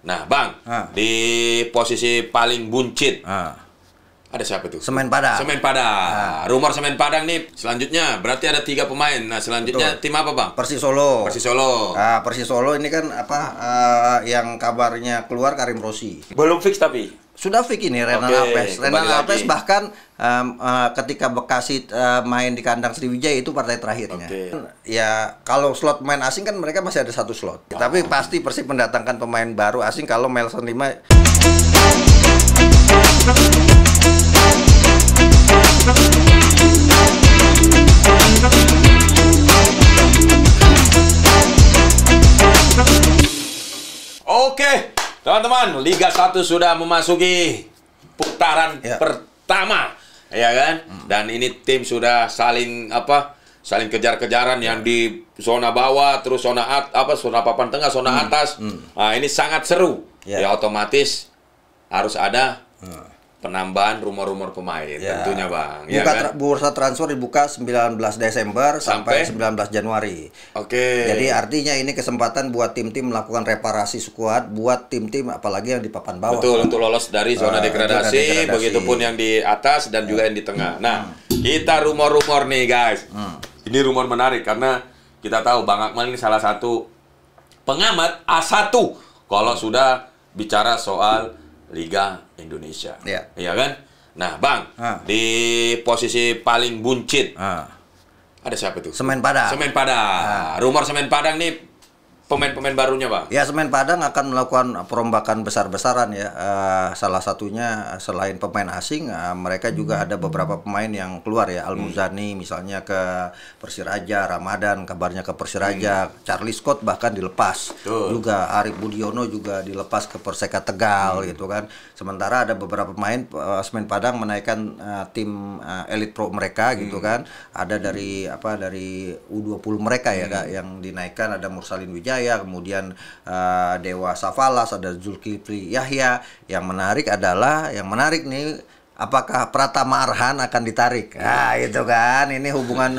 Nah, Bang, di posisi paling buncit ada siapa tuh? Semen Padang. Semen Padang. Rumor Semen Padang nih selanjutnya berarti ada 3 pemain. Nah, selanjutnya tim apa, Bang? Persis Solo. Persis Solo. Persis Solo ini kan yang kabarnya keluar Karim Rossi. Belum fix tapi. Sudah fix ini Renan Alves. Renan Alves bahkan ketika Bekasi main di kandang Sriwijaya itu partai terakhirnya. Ya kalau slot pemain asing kan mereka masih ada 1 slot. Tapi pasti Persib mendatangkan pemain baru asing kalau Melson 5. Oke, teman-teman, Liga 1 sudah memasuki putaran pertama, ya kan? Dan ini tim sudah saling kejar-kejaran yang di zona bawah, terus zona zona papan tengah, zona atas. Nah, ini sangat seru. Ya otomatis harus ada penambahan rumor-rumor pemain tentunya, Bang. Bursa transfer dibuka 19 Desember sampai 19 Januari. Jadi artinya ini kesempatan buat tim-tim melakukan reparasi skuad buat tim-tim apalagi yang di papan bawah. Betul, untuk lolos dari zona degradasi, begitupun yang di atas dan juga yang di tengah. Nah, kita rumor-rumor nih, guys. Ini rumor menarik karena kita tahu Bang Akmal ini salah satu pengamat A1 kalau sudah bicara soal Liga Indonesia, iya kan? Nah, Bang, di posisi paling buncit ada siapa tuh? Semen Padang. Semen Padang. Rumor Semen Padang nih pemain-pemain barunya, Bang. Ya, Semen Padang akan melakukan perombakan besar-besaran ya. Salah satunya selain pemain asing, mereka juga ada beberapa pemain yang keluar ya. Al-Muzani misalnya ke Persiraja, Ramadan kabarnya ke Persiraja, Charlie Scott bahkan dilepas. Juga Arif Budiono juga dilepas ke Perseka Tegal gitu kan. Sementara ada beberapa pemain Semen Padang menaikkan tim Elite Pro mereka gitu kan. Ada dari U20 mereka ya Kak, yang dinaikkan ada Mursalin Wijaya, kemudian Dewa Safalas, ada Zulkifli Yahya. Yang menarik nih, apakah Pratama Arhan akan ditarik? Itu kan, ini hubungan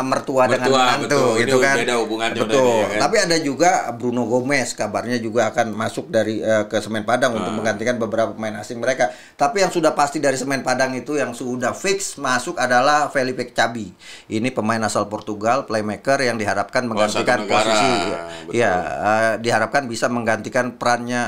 mertua dengan menantu, itu kan. Beda hubungannya. Betul. Ya kan? Tapi ada juga Bruno Gomez, kabarnya juga akan masuk dari ke Semen Padang untuk menggantikan beberapa pemain asing mereka. Tapi yang sudah pasti dari Semen Padang itu yang sudah fix masuk adalah Felipe Cabi. Ini pemain asal Portugal, playmaker yang diharapkan menggantikan posisi. Diharapkan bisa menggantikan perannya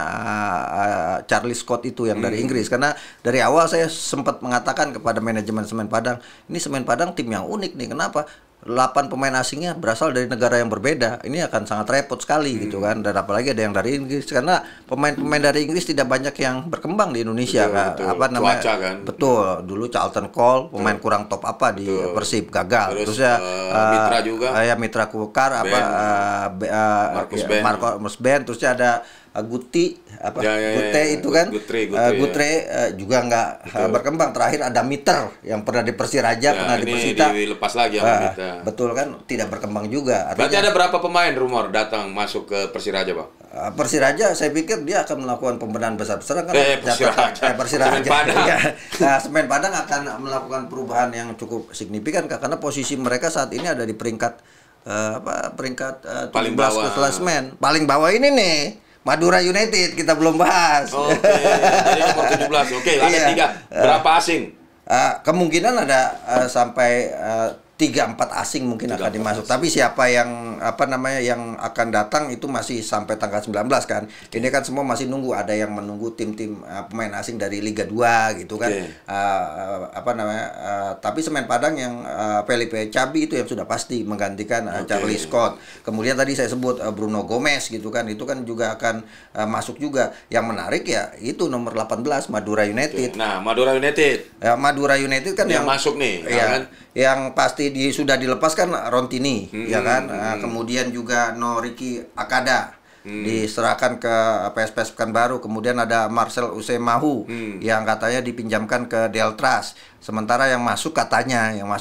Charlie Scott itu yang dari Inggris. Karena dari awal saya sempat mengatakan kepada manajemen Semen Padang, ini Semen Padang tim yang unik nih. Kenapa? 8 pemain asingnya berasal dari negara yang berbeda. Ini akan sangat repot sekali gitu kan. Dan apalagi ada yang dari Inggris, karena pemain-pemain dari Inggris tidak banyak yang berkemang di Indonesia. Cuaca kan. Betul. Dulu Charlton Cole pemain kurang top di Persib, gagal. Terus ya Mitra juga. Mitra Kukar Marcus Ben, terusnya ada Guti itu kan. Gutre juga nggak berkembang. Terakhir ada Miter yang pernah di Persiraja, pernah di Persita. Dilepas lagi sama Mitra. Betul kan, tidak berkembang juga. Berarti ada berapa pemain rumor datang masuk ke Persiraja, Bang? Persiraja saya pikir dia akan melakukan pembenahan besar-besaran kan. Persiraja. Semen Padang akan melakukan perubahan yang cukup signifikan karena posisi mereka saat ini ada di peringkat 17 klasemen. Paling bawah ini nih Madura United, kita belum bahas. Jadi nomor 17. Ada 3. Berapa asing? Kemungkinan ada sampai 3-4 asing mungkin akan dimasuk. Tapi siapa yang yang akan datang itu masih sampai tanggal 19 kan. Ini kan semua masih nunggu, ada yang menunggu tim-tim pemain asing dari Liga 2 gitu kan. Tapi Semen Padang yang Felipe Cabi itu yang sudah pasti menggantikan Charlie Scott. Kemudian tadi saya sebut Bruno Gomez gitu kan. Itu kan juga akan masuk juga. Yang menarik ya itu nomor 18 Madura United. Nah, Madura United. Madura United kan yang masuk nih, yang pasti sudah dilepaskan Rontini, ya kan. Kemudian juga Noriki Akada diserahkan ke PSPS Pekanbaru. Kemudian ada Marcel Usemahu yang katanya dipinjamkan ke Deltras. Sementara yang masuk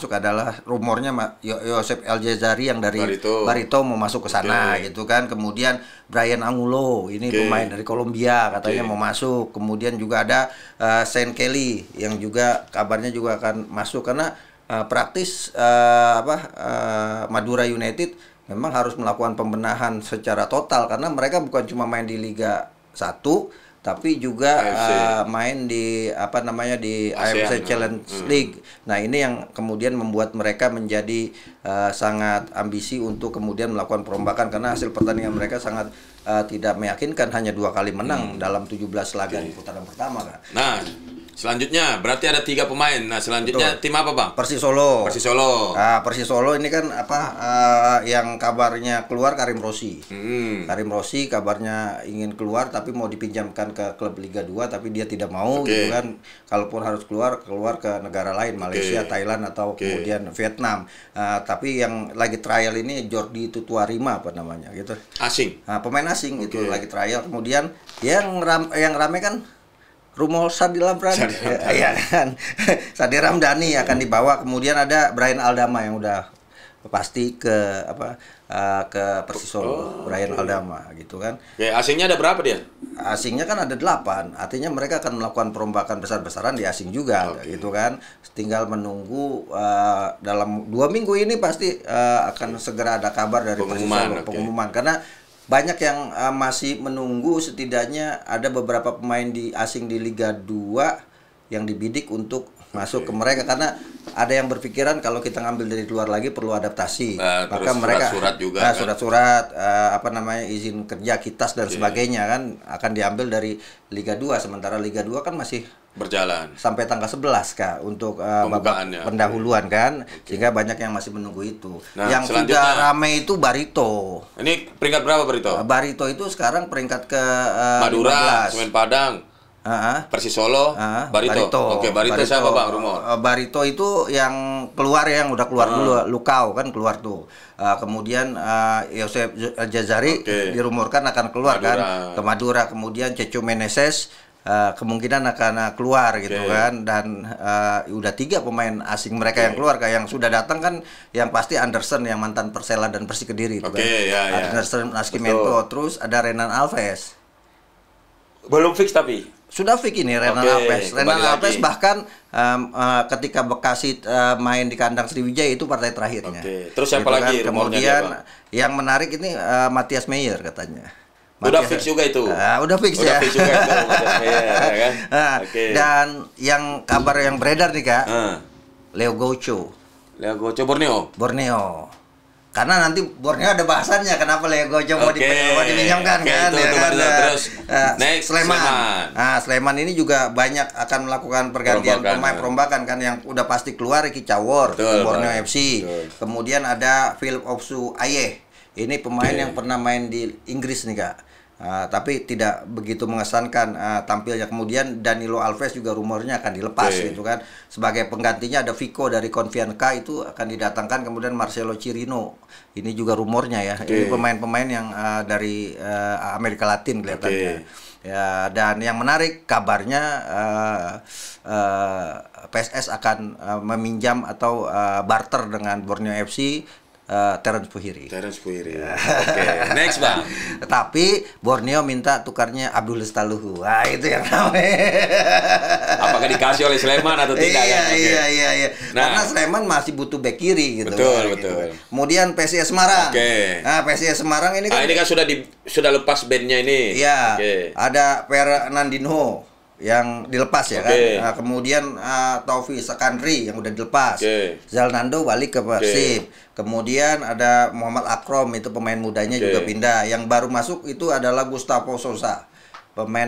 adalah rumornya Yosep El Jazari yang dari Barito mau masuk ke sana gitu kan. Kemudian Brian Angulo, ini pemain dari Kolombia katanya mau masuk. Kemudian juga ada Saint Kelly yang juga kabarnya juga akan masuk karena praktis Madura United memang harus melakukan pembenahan secara total karena mereka bukan cuma main di Liga satu, tapi juga main di apa namanya di AFC Challenge League. Nah, ini yang kemudian membuat mereka menjadi sangat ambisi untuk kemudian melakukan perombakan karena hasil pertandingan mereka sangat tidak meyakinkan, hanya 2 kali menang dalam 17 laga di putaran pertama, Kak. Nah, selanjutnya berarti ada 3 pemain. Nah, selanjutnya tim apa, Bang? Persis Solo. Persis Solo. Persis Solo ini kan yang kabarnya keluar Karim Rossi. Karim Rossi kabarnya ingin keluar tapi mau dipinjamkan ke klub Liga 2 tapi dia tidak mau gitu kan. Kalaupun harus keluar ke negara lain, Malaysia, Thailand atau kemudian Vietnam. Tapi yang lagi trial ini Jordi Tutuarima apa namanya gitu. Asing. Pemain asing itu lagi trial. Kemudian yang rame kan rumor Sadi Ramdhani, ya kan? Sadi Ramdhani akan dibawa. Kemudian ada Bryan Aldama yang udah pasti ke Persis Solo, Bryan Aldama gitu kan. Asingnya ada berapa dia? Asingnya kan ada 8, artinya mereka akan melakukan perombakan besar-besaran di asing juga, gitu kan. Tinggal menunggu dalam 2 minggu ini pasti akan segera ada kabar dari Persis Solo, pengumuman. Karena banyak yang masih menunggu, setidaknya ada beberapa pemain asing di Liga 2 yang dibidik untuk masuk ke mereka, karena ada yang berpikiran kalau kita ngambil dari luar lagi perlu adaptasi, maka mereka surat-surat juga surat-surat apa namanya izin kerja, kitas dan sebagainya kan akan diambil dari Liga 2, sementara Liga 2 kan masih berjalan sampai tanggal 11 Kak untuk babak pendahuluan kan, sehingga banyak yang masih menunggu itu. Yang sudah ramai itu Barito. Ini peringkat berapa Barito? Barito itu sekarang peringkat ke Madura, Semen Padang, Persis Solo, Barito. Oke, Barito siapa Bang rumor? Barito itu yang keluar, yang udah keluar dulu, Lukau kan keluar tuh. Kemudian Yosef Jazari dirumorkan akan keluar kan ke Madura. Kemudian Cecu Meneses kemungkinan akan keluar gitu kan, dan udah 3 pemain asing mereka yang keluar. Kayak yang sudah datang kan yang pasti Anderson yang mantan Persela dan Persik Kediri itu kan. Anderson Nascimento, terus ada Renan Alves. Belum fix tapi sudah fix ini Renan Alves. Renan Alves bahkan ketika Bekasi main di kandang Sriwijaya itu partai terakhirnya. Terus siapa gitu lagi? Kan? Kemudian yang menarik ini Matthias Meyer katanya. Udah fix juga itu. Udah fix ya. Fix juga itu. Kan? Dan yang kabar yang beredar nih Kak, Leo Gaucho. Leo Gaucho Borneo. Karena nanti Borneo ada bahasannya kenapa Leo Gaucho mau dipinjamkan kan. Terus Sleman. Sleman ini juga banyak akan melakukan pergantian pemain perombakan kan, yang udah pasti keluar Ricky Cawor Borneo FC. Kemudian ada Philip Opsu Aye. Ini pemain yang pernah main di Inggris nih Kak, tapi tidak begitu mengesankan tampilnya. Kemudian Danilo Alves juga rumornya akan dilepas gitu kan. Sebagai penggantinya ada Vico dari Confianca itu akan didatangkan. Kemudian Marcelo Chirino, ini juga rumornya ya. Ini pemain-pemain yang dari Amerika Latin kelihatannya. Ya, dan yang menarik kabarnya PSS akan meminjam atau barter dengan Borneo FC Terence Puhiri. Oke, next Bang. Tapi Borneo minta tukarnya Abdul Lestaluhu. Wah, itu yang ramai. Apakah dikasih oleh Sleman atau tidak? Iya. Karena Sleman masih butuh bek kiri gitu. Betul. Kemudian PSIS Semarang. PSIS Semarang ini kan ini kan sudah lepas bandnya ini. Iya. Ada Fernandinho yang dilepas ya kan. Kemudian Taufi Sekandri yang udah dilepas. Zalnando balik ke Persib. Kemudian ada Muhammad Akrom, itu pemain mudanya juga pindah. Yang baru masuk itu adalah Gustavo Sosa, pemain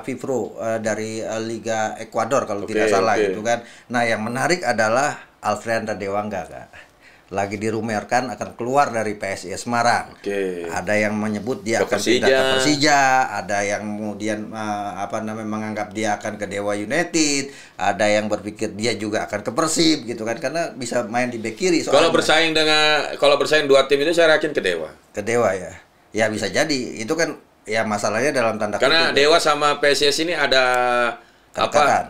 Vivro dari Liga Ekuador kalau tidak salah gitu kan. Nah, yang menarik adalah Alfreandra Dewangga Kak. Lagi dirumerkan akan keluar dari PSIS Semarang. Ada yang menyebut dia akan pindah ke Persija, ada yang kemudian menganggap dia akan ke Dewa United, ada yang berpikir dia juga akan ke Persib gitu kan, karena bisa main di bek kiri. Kalau bersaing 2 tim itu saya yakin ke Dewa. Ke Dewa ya. Ya bisa jadi. Itu kan ya masalahnya dalam tanda kutip. Karena Dewa sama PSIS ini ada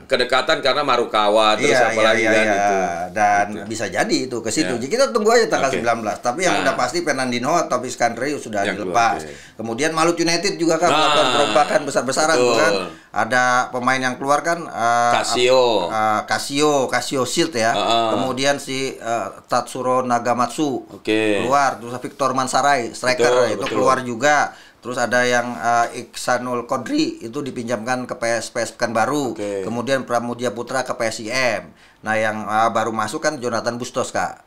kedekatan karena Marukawa terus apalagi kan itu. Dan bisa jadi itu ke situ. Jadi kita tunggu aja tanggal 19. Tapi yang udah pasti Fernandinho atau Iskandri sudah dilepas. Kemudian Malut United juga kan melakukan perombakan besar-besaran kan. Ada pemain yang keluar kan Casio Shield ya. Kemudian si Tatsuro Nagamatsu keluar, terus Victor Mansarai striker itu keluar juga. Terus ada yang Iksanul Kodri itu dipinjamkan ke PS Pekanbaru. Kemudian Pramudia Putra ke PSIM. Nah, yang baru masuk kan Jonathan Bustos, Kak.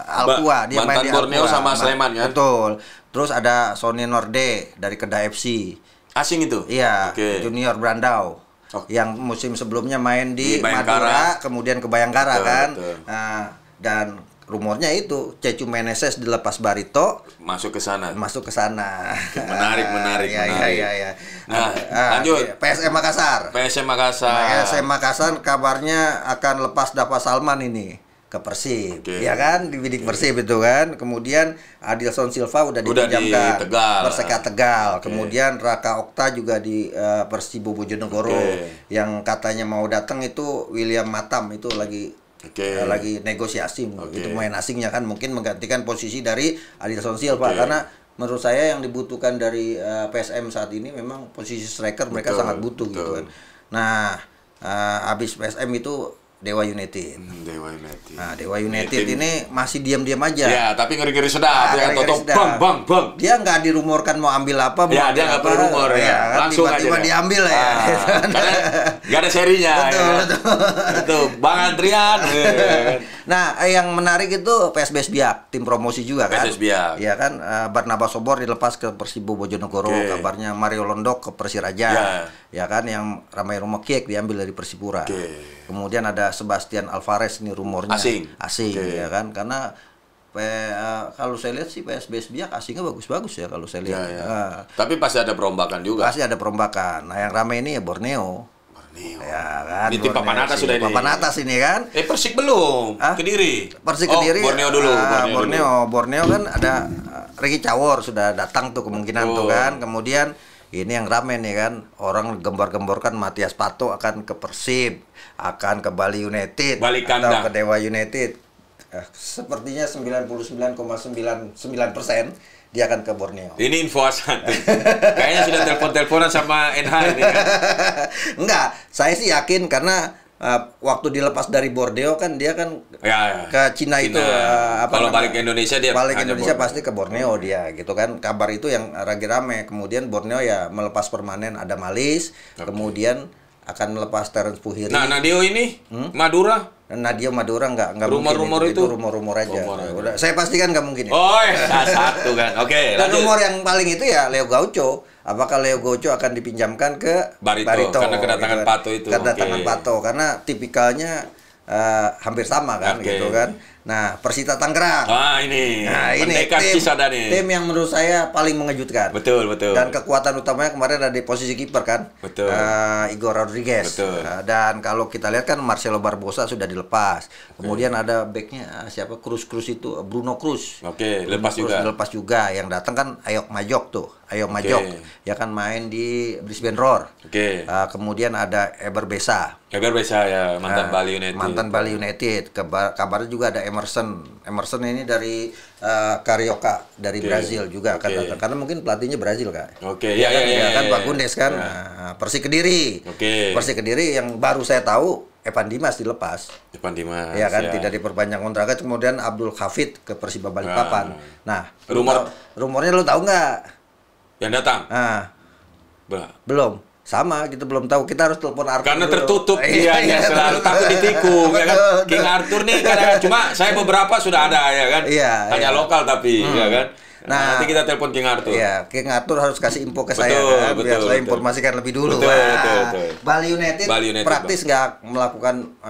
Alkua, dia main di Borneo Alkua. sama Sleman kan? Betul. Terus ada Sony Norde dari Kedah FC. Asing itu? Iya, Junior Brandau. Yang musim sebelumnya main di Madura, kemudian ke Bayangkara kan. Dan rumornya itu Cecu Meneses dilepas Barito masuk ke sana. Menarik. Iya. Nah, lanjut. PSM Makassar. PSM Makassar kabarnya akan lepas Dava Salman ini ke Persib. Ya kan, dibidik Persib itu kan. Kemudian Adilson Silva udah dipinjamkan Perseka Tegal. Kemudian Raka Okta juga di Persibo Bojonegoro. Yang katanya mau datang itu William Matam, itu lagi negosiasi. Itu pemain asingnya kan, mungkin menggantikan posisi dari Adilson Silva. Karena menurut saya yang dibutuhkan dari PSM saat ini memang posisi striker mereka sangat butuh gitu kan. Nah, habis PSM itu Dewa United. Nah, Dewa United ini masih diam-diam aja. Ya, tapi ngeri-ngeri sedap ya, bang. Dia nggak dirumorkan mau ambil apa, dia nggak perlu rumor ya. Langsung tiba-tiba aja diambil ya. Karena nggak ada serinya. Betul. Bang Adrian. Nah, yang menarik itu PSBS Biak, tim promosi juga kan. PSBS Biak. Iya kan, Barnabas Sobor dilepas ke Persibo Bojonegoro, kabarnya Mario Londok ke Persiraja. Ya kan, yang Ramai Rumekiek diambil dari Persipura. Kemudian ada Sebastian Alvarez, ini rumornya asing ya kan, karena kalau saya lihat sih PSBS Biak asingnya bagus-bagus ya kalau saya lihat. Tapi pasti ada perombakan juga. Pasti ada perombakan. Nah, yang ramai ini ya Borneo. Ya kan. Ini tim papan atas sudah ini. Papan atas ini kan. Persik belum. Kediri. Persik Kediri. Borneo dulu. Borneo kan ada Ricky Cawor sudah datang tuh kemungkinan tuh kan. Kemudian ini yang rame nih kan, orang gembar-gemborkan Matias Pato akan ke Persib, akan ke Bali United, atau ke Dewa United. Sepertinya 99,99% dia akan ke Borneo. Ini info asal. Kayaknya sudah telepon-teleponan sama NH ini kan. Enggak, saya sih yakin karena waktu dilepas dari Borneo kan dia kan ke Cina itu kalau balik ke Indonesia dia pasti ke Borneo dia gitu kan. Kabar itu yang lagi rame. Kemudian Borneo ya melepas permanen ada Malis, kemudian akan melepas Terence Puhiri. Nah, Nadio ini Madura. Nadio Madura nggak rumor-rumor itu rumor aja. Udah, saya pastikan nggak mungkin. Satu kan. Oke, dan rumor yang paling itu ya Leo Gaucho. Apakah Leo Gaucho akan dipinjamkan ke Barito karena kedatangan gitu, Pato itu. Kedatangan Pato karena tipikalnya hampir sama kan gitu kan. Nah, Persita Tangerang. Ini tim yang menurut saya paling mengejutkan. Betul. Dan kekuatan utamanya kemarin ada di posisi kiper kan. Betul. Igor Rodriguez. Betul. Dan kalau kita lihat kan Marcelo Barbosa sudah dilepas. Kemudian ada backnya siapa? Cruz itu Bruno Cruz. Lepas juga. Yang datang kan Ayok Majok. Ya kan main di Brisbane Roar. Kemudian ada Eber Besa ya, mantan Bali United. Kabarnya juga ada Emerson ini dari Carioca dari Brazil juga kan, karena mungkin pelatihnya Brazil kan. Kan Pak Gundes kan. Persik Kediri. Persik Kediri yang baru saya tahu Evan Dimas dilepas. Ya kan, tidak diperpanjang kontraknya. Kemudian Abdul Hafid ke Persiba Balikpapan. Nah, rumornya lo tahu nggak? Yang datang? Belum. Sama, kita belum tahu. Kita harus telepon Arthur karena dulu. Tertutup dia selalu takut ditikung ya kan. King Arthur nih kadang cuma saya beberapa sudah ada ya kan. Hanya lokal tapi ya kan. Nah, nanti kita telepon King Arthur. Iya, King Arthur harus kasih info ke saya kan, biar saya informasikan lebih dulu. Betul. Bali United praktis nggak melakukan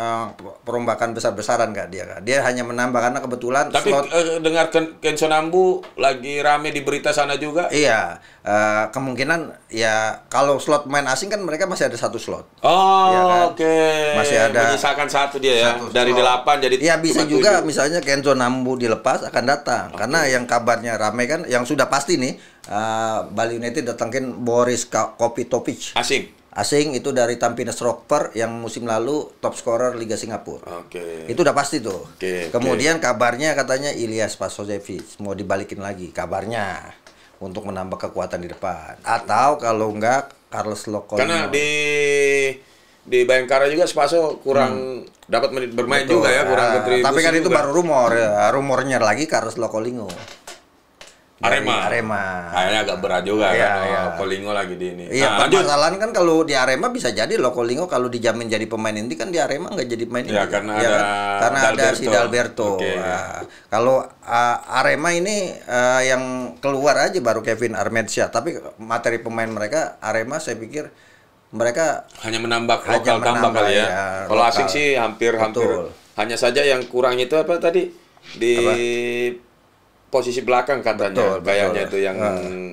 perombakan besar-besaran nggak dia? Dia hanya menambah karena kebetulan. Tapi dengar Kenzo Nambu lagi rame di berita sana juga. Iya, kemungkinan ya kalau slot main asing kan mereka masih ada satu slot. Ya kan? Masih ada. Menyisakan satu dia ya, dari 8 jadi. Ya bisa juga 7. Misalnya Kenzo Nambu dilepas akan datang, karena yang kabarnya rame kan, yang sudah pasti nih Bali United datangin Boris Kopitovic. Asing itu dari Tampines Rockper yang musim lalu top scorer Liga Singapura. Itu udah pasti tuh. Kemudian kabarnya katanya Ilyas Pasojevic mau dibalikin lagi kabarnya untuk menambah kekuatan di depan. Atau kalau enggak Carlos Locolino. Karena di Bayangkara juga Spaso kurang dapat menit bermain. Betul, juga ya, kurang kontribusi. Tapi kan itu baru rumor. Rumornya lagi Carlos Locolino. Arema. Kayaknya agak berat juga kan. Lokolingo lagi di ini. Iya, permasalahan kan kalau di Arema bisa jadi Lokolingo kalau dijamin jadi pemain inti kan di Arema nggak jadi pemain inti. Ya, karena ada si Dalberto. Kalau Arema ini yang keluar aja baru Kevin Armentiah, tapi materi pemain mereka Arema saya pikir mereka hanya menambah lokal tambah kali ya. Kalau asing sih hampir. Hanya saja yang kurang itu apa tadi di posisi belakang katanya. Kayaknya itu yang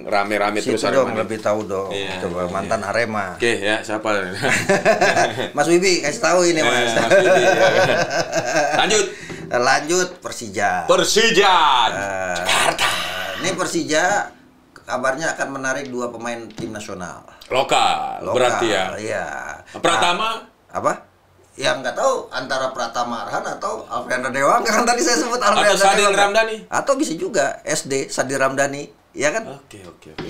rame-rame terus Arema. Lebih tahu dong. Coba mantan Arema. Oke ya, siapa? Mas Wibi kasih tahu ini Mas. Mas Wibi, Lanjut Persija. Jakarta. Ini Persija kabarnya akan menarik 2 pemain tim nasional. Lokal berarti ya. Iya. Pratama apa? Ya nggak tahu antara Pratama Arhan atau Alfreandra Dewangga kan tadi saya sebut Alfreandra atau Sadil Ramdhani. Atau bisa juga SD Sadil Ramdhani, ya kan? Oke.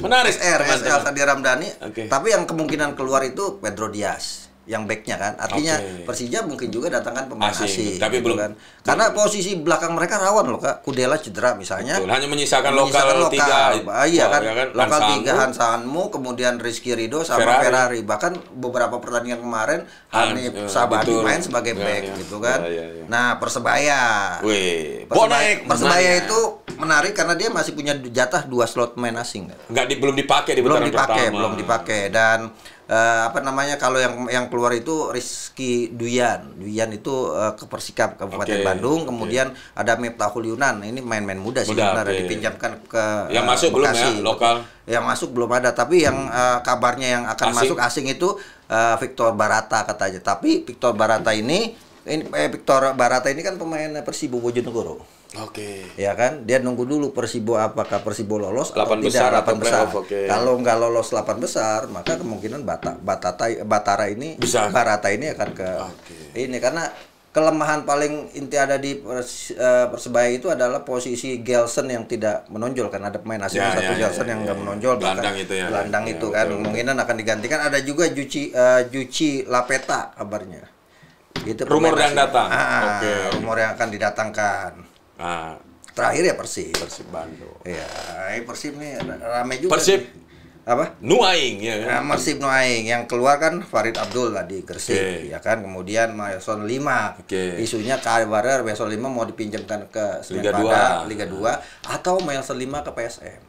Menarik. SR Sadil Ramdhani. Tapi yang kemungkinan keluar itu Pedro Diaz. Yang backnya kan, artinya Persija mungkin juga datangkan pemain asing tapi gitu belum kan. Karena posisi belakang mereka rawan loh Kak, Kudela cedera misalnya. Betul. Hanya menyisakan lokal 3. Iya kan, lokal 3 Hansanmu, kemudian Rizky Ridho sama Ferrari. Bahkan beberapa pertandingan kemarin Hanif Sabandi main sebagai back gitu kan. Nah Persebaya itu menarik karena dia masih punya jatah 2 slot pemain asing. Belum dipakai di putaran pertama. Belum dipakai dan kalau yang keluar itu Rizky Duyan itu ke Persikap Kabupaten Bandung, kemudian ada Miftahul Yunan, ini main-main muda sih sebenarnya dipinjamkan ke yang masuk Bekasi. Belum ya lokal, yang masuk belum ada, tapi yang kabarnya yang akan masuk asing itu Victor Barata katanya, tapi Victor Barata ini kan pemain Persibo Bojonegoro. Ya kan, dia nunggu dulu Persibo apakah Persibo lolos 8 atau besar tidak 8 atau besar. Kalau nggak lolos 8 besar, maka kemungkinan Barata ini akan ke ini karena kelemahan paling inti ada di Persebaya itu adalah posisi Gelson yang tidak menonjol kan, ada pemain asing Gelson yang nggak menonjol, gelandang itu kan kemungkinan akan digantikan. Ada juga Juci Lapeta kabarnya. Itu rumor yang datang. Rumor yang akan didatangkan. Terakhir ya Persib Bandung. Ya, Persib nih ramai juga. Persib apa? Nuaing ya. Persib Nuaing yang keluar kan Farid Abdul tadi Gresik ya kan, kemudian Mason 5. Isunya kabarnya Mason 5 mau dipinjamkan ke Liga 2 atau Mason 5 ke PSM.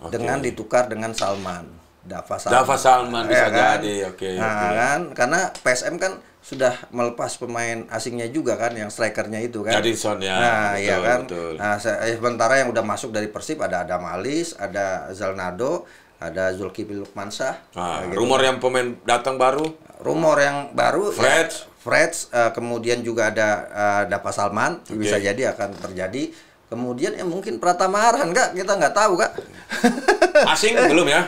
Dengan ditukar dengan Dava Salman bisa jadi. Kan karena PSM kan sudah melepas pemain asingnya juga kan, yang strikernya itu kan. Jadison ya. Iya kan. Nah, sementara yang udah masuk dari Persib ada Adam Alis, ada Zalnado, ada Zulkifli Lukmansyah. Gitu. Rumor yang pemain datang baru? Rumor yang baru Freds, kemudian juga ada Dava Salman, bisa jadi akan terjadi. Kemudian mungkin Pratama Arhan Kak, kita nggak tahu Kak. Asing belum ya?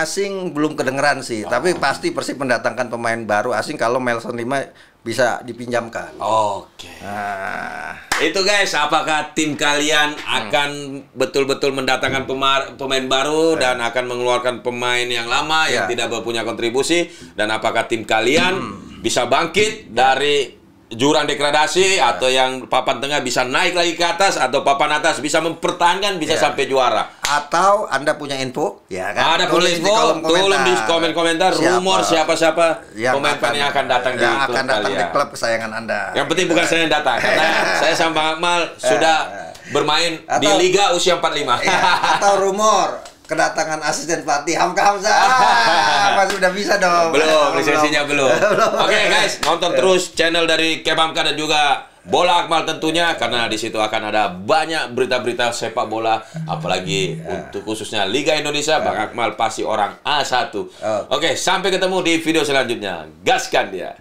Asing belum kedengeran sih, tapi pasti Persib mendatangkan pemain baru asing kalau Mason 5 bisa dipinjamkan. Itu guys, apakah tim kalian akan betul-betul mendatangkan pemain baru dan akan mengeluarkan pemain yang lama yang tidak punya kontribusi, dan apakah tim kalian bisa bangkit dari jurang degradasi atau yang papan tengah bisa naik lagi ke atas, atau papan atas bisa mempertahankan sampai juara? Atau Anda punya info? Ya kan? Ada punya info? Tulis di kolom komentar rumor siapa pemain yang akan datang di klub kesayangan Anda. Yang penting bukan saya yang datang, karena saya sama Bang Akmal sudah bermain di Liga usia 45. Atau rumor kedatangan asisten pelatih Hamka Hamzah. Masih udah bisa dong. Belum, lisensinya belum. Oke guys, nonton terus channel dari Kebamka dan juga Bola Akmal tentunya, karena di situ akan ada banyak berita-berita sepak bola, apalagi untuk khususnya Liga Indonesia. Bang Akmal pasti orang A1. Oke, sampai ketemu di video selanjutnya. Gaskan dia.